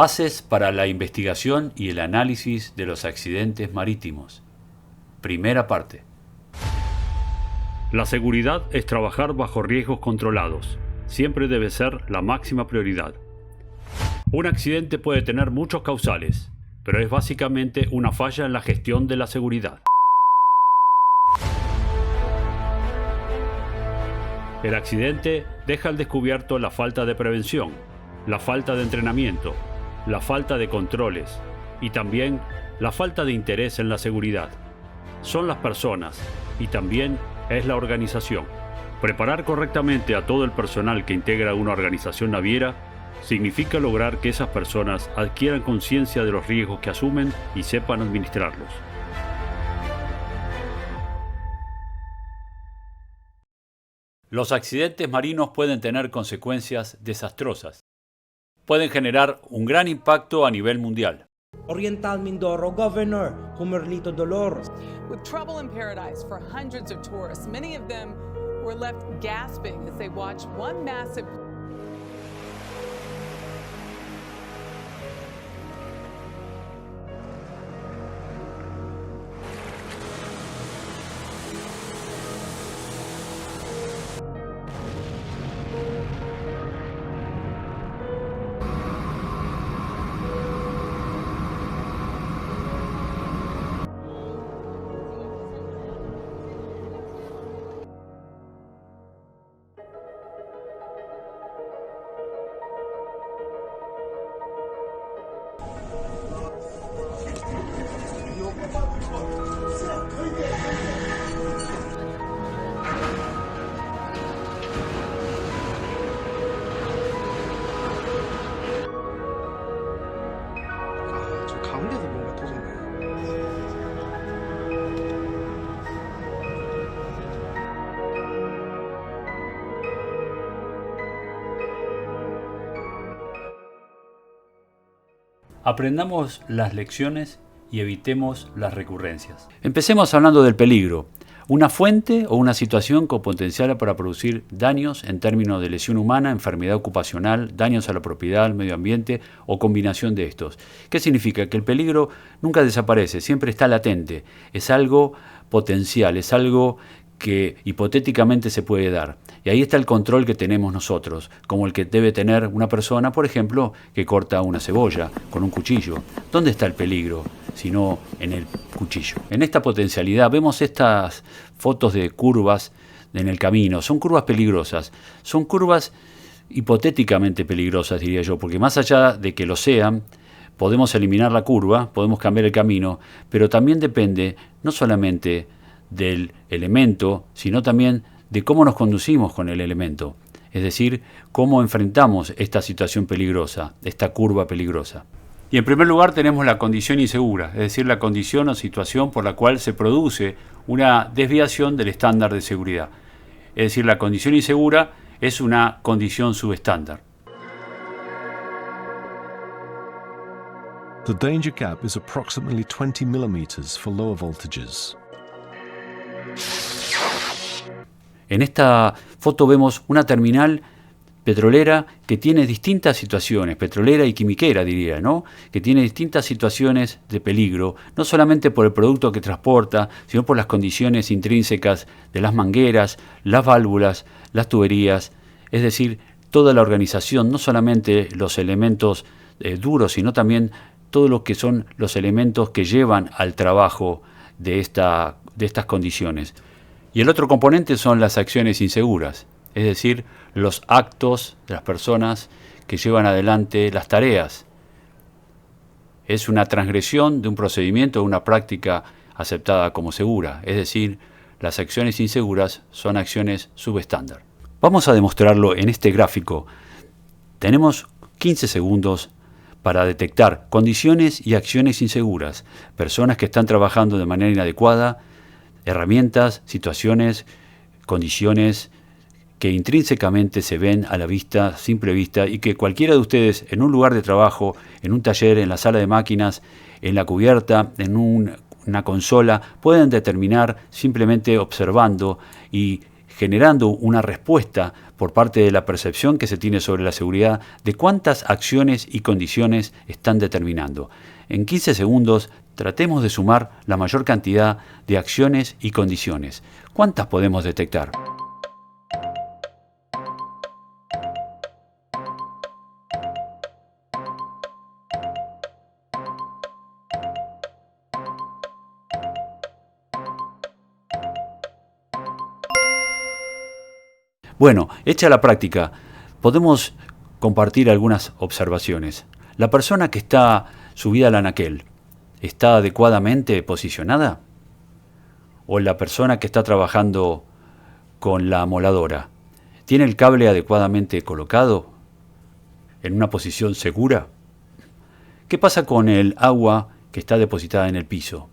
Bases para la investigación y el análisis de los accidentes marítimos. Primera parte. La seguridad es trabajar bajo riesgos controlados. Siempre debe ser la máxima prioridad. Un accidente puede tener muchos causales, pero es básicamente una falla en la gestión de la seguridad. El accidente deja al descubierto la falta de prevención, la falta de entrenamiento, la falta de controles y también la falta de interés en la seguridad. Son las personas y también es la organización. Preparar correctamente a todo el personal que integra una organización naviera significa lograr que esas personas adquieran conciencia de los riesgos que asumen y sepan administrarlos. Los accidentes marinos pueden tener consecuencias desastrosas. Pueden generar un gran impacto a nivel mundial. Oriental Mindoro Governor Humerlito Dolores. With trouble in paradise for hundreds of tourists, many of them were left gasping as they watched one massive 가운데서 뭔가 터졌네. Aprendamos las lecciones y evitemos las recurrencias. Empecemos hablando del peligro. Una fuente o una situación con potencial para producir daños en términos de lesión humana, enfermedad ocupacional, daños a la propiedad, al medio ambiente o combinación de estos. ¿Qué significa? Que el peligro nunca desaparece, siempre está latente. Es algo potencial, es algo que hipotéticamente se puede dar. Y ahí está el control que tenemos nosotros, como el que debe tener una persona, por ejemplo, que corta una cebolla con un cuchillo. ¿Dónde está el peligro? Sino en el cuchillo. En esta potencialidad vemos estas fotos de curvas en el camino. Son curvas peligrosas. Son curvas hipotéticamente peligrosas, diría yo, porque más allá de que lo sean, podemos eliminar la curva, podemos cambiar el camino, pero también depende no solamente del elemento, sino también de cómo nos conducimos con el elemento. Es decir, cómo enfrentamos esta situación peligrosa, esta curva peligrosa. Y en primer lugar tenemos la condición insegura, es decir, la condición o situación por la cual se produce una desviación del estándar de seguridad. Es decir, la condición insegura es una condición subestándar. The danger gap is approximately 20 millimeters for lower voltages. En esta foto vemos una terminal petrolera que tiene distintas situaciones, petrolera y quimiquera diría, ¿no? Que tiene distintas situaciones de peligro, no solamente por el producto que transporta, sino por las condiciones intrínsecas de las mangueras, las válvulas, las tuberías, es decir, toda la organización, no solamente los elementos duros, sino también todo lo que son los elementos que llevan al trabajo de estas condiciones. Y el otro componente son las acciones inseguras, es decir, los actos de las personas que llevan adelante las tareas. Es una transgresión de un procedimiento o una práctica aceptada como segura, es decir, las acciones inseguras son acciones subestándar. Vamos a demostrarlo en este gráfico. Tenemos 15 segundos para detectar condiciones y acciones inseguras, personas que están trabajando de manera inadecuada, herramientas, situaciones, condiciones que intrínsecamente se ven a la vista, simple vista, y que cualquiera de ustedes en un lugar de trabajo, en un taller, en la sala de máquinas, en la cubierta, en una consola, pueden determinar simplemente observando y generando una respuesta por parte de la percepción que se tiene sobre la seguridad de cuántas acciones y condiciones están determinando. En 15 segundos tratemos de sumar la mayor cantidad de acciones y condiciones. ¿Cuántas podemos detectar? Bueno, hecha la práctica, podemos compartir algunas observaciones. La persona que está subida al anaquel, ¿está adecuadamente posicionada? ¿O la persona que está trabajando con la amoladora, tiene el cable adecuadamente colocado? ¿En una posición segura? ¿Qué pasa con el agua que está depositada en el piso?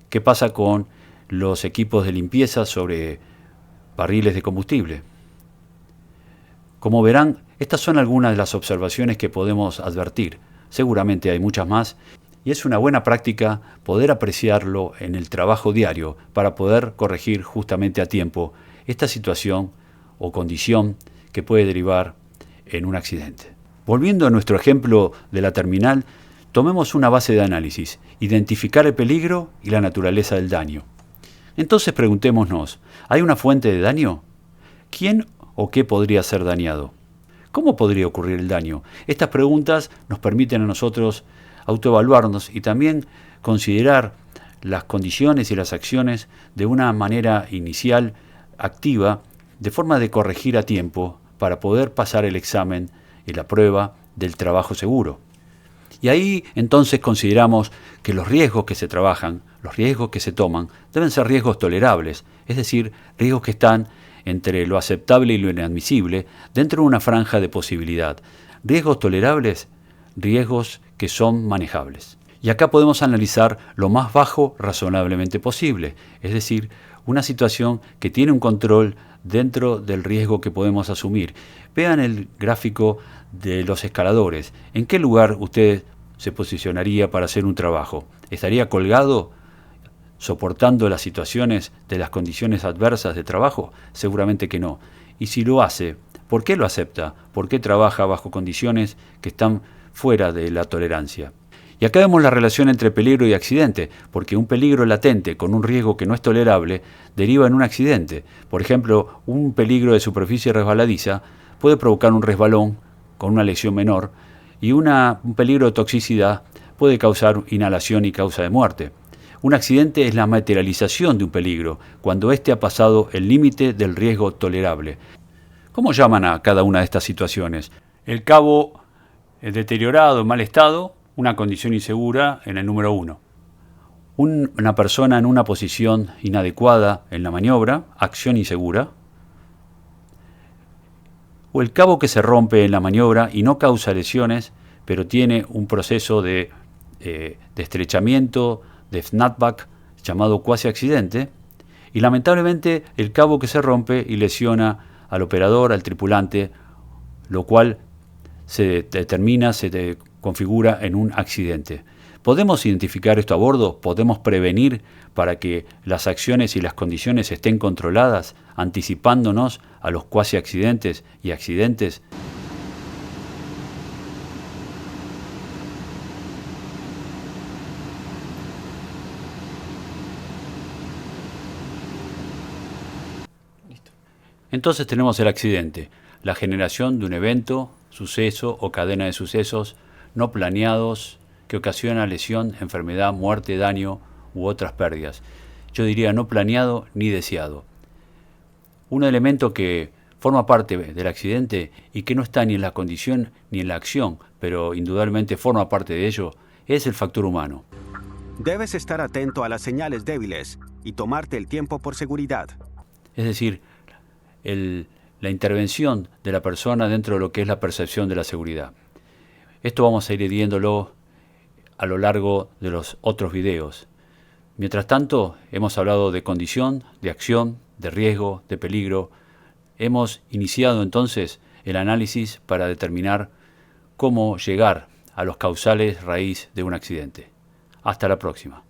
¿Qué pasa con los equipos de limpieza sobre barriles de combustible? Como verán, estas son algunas de las observaciones que podemos advertir. Seguramente hay muchas más, y es una buena práctica poder apreciarlo en el trabajo diario para poder corregir justamente a tiempo esta situación o condición que puede derivar en un accidente. Volviendo a nuestro ejemplo de la terminal, tomemos una base de análisis, identificar el peligro y la naturaleza del daño. Entonces preguntémonos, ¿hay una fuente de daño? ¿Quién o qué podría ser dañado? ¿Cómo podría ocurrir el daño? Estas preguntas nos permiten a nosotros autoevaluarnos y también considerar las condiciones y las acciones de una manera inicial, activa, de forma de corregir a tiempo para poder pasar el examen y la prueba del trabajo seguro. Y ahí entonces consideramos que los riesgos que se trabajan, los riesgos que se toman, deben ser riesgos tolerables, es decir, riesgos que están entre lo aceptable y lo inadmisible dentro de una franja de posibilidad. Riesgos tolerables, riesgos que son manejables. Y acá podemos analizar lo más bajo razonablemente posible, es decir, una situación que tiene un control dentro del riesgo que podemos asumir. Vean el gráfico de los escaladores. ¿En qué lugar usted se posicionaría para hacer un trabajo? ¿Estaría colgado, soportando las situaciones de las condiciones adversas de trabajo? Seguramente que no. Y si lo hace, ¿por qué lo acepta? ¿Por qué trabaja bajo condiciones que están fuera de la tolerancia? Y acá vemos la relación entre peligro y accidente, porque un peligro latente con un riesgo que no es tolerable deriva en un accidente. Por ejemplo, un peligro de superficie resbaladiza puede provocar un resbalón con una lesión menor, y un peligro de toxicidad puede causar inhalación y causa de muerte. Un accidente es la materialización de un peligro, cuando éste ha pasado el límite del riesgo tolerable. ¿Cómo llaman a cada una de estas situaciones? El cabo deteriorado, en mal estado, una condición insegura en el número 1. Una persona en una posición inadecuada en la maniobra, acción insegura. O el cabo que se rompe en la maniobra y no causa lesiones, pero tiene un proceso de estrechamiento, de snapback, llamado cuasi accidente. Y lamentablemente el cabo que se rompe y lesiona al operador, al tripulante, lo cual se configura en un accidente. ¿Podemos identificar esto a bordo? ¿Podemos prevenir para que las acciones y las condiciones estén controladas, anticipándonos a los cuasi accidentes y accidentes? Entonces tenemos el accidente, la generación de un evento, suceso o cadena de sucesos no planeados que ocasiona lesión, enfermedad, muerte, daño u otras pérdidas. Yo diría no planeado ni deseado. Un elemento que forma parte del accidente y que no está ni en la condición ni en la acción, pero indudablemente forma parte de ello, es el factor humano. Debes estar atento a las señales débiles y tomarte el tiempo por seguridad. Es decir, la intervención de la persona dentro de lo que es la percepción de la seguridad. Esto vamos a ir viéndolo a lo largo de los otros videos. Mientras tanto, hemos hablado de condición, de acción, de riesgo, de peligro. Hemos iniciado entonces el análisis para determinar cómo llegar a los causales raíz de un accidente. Hasta la próxima.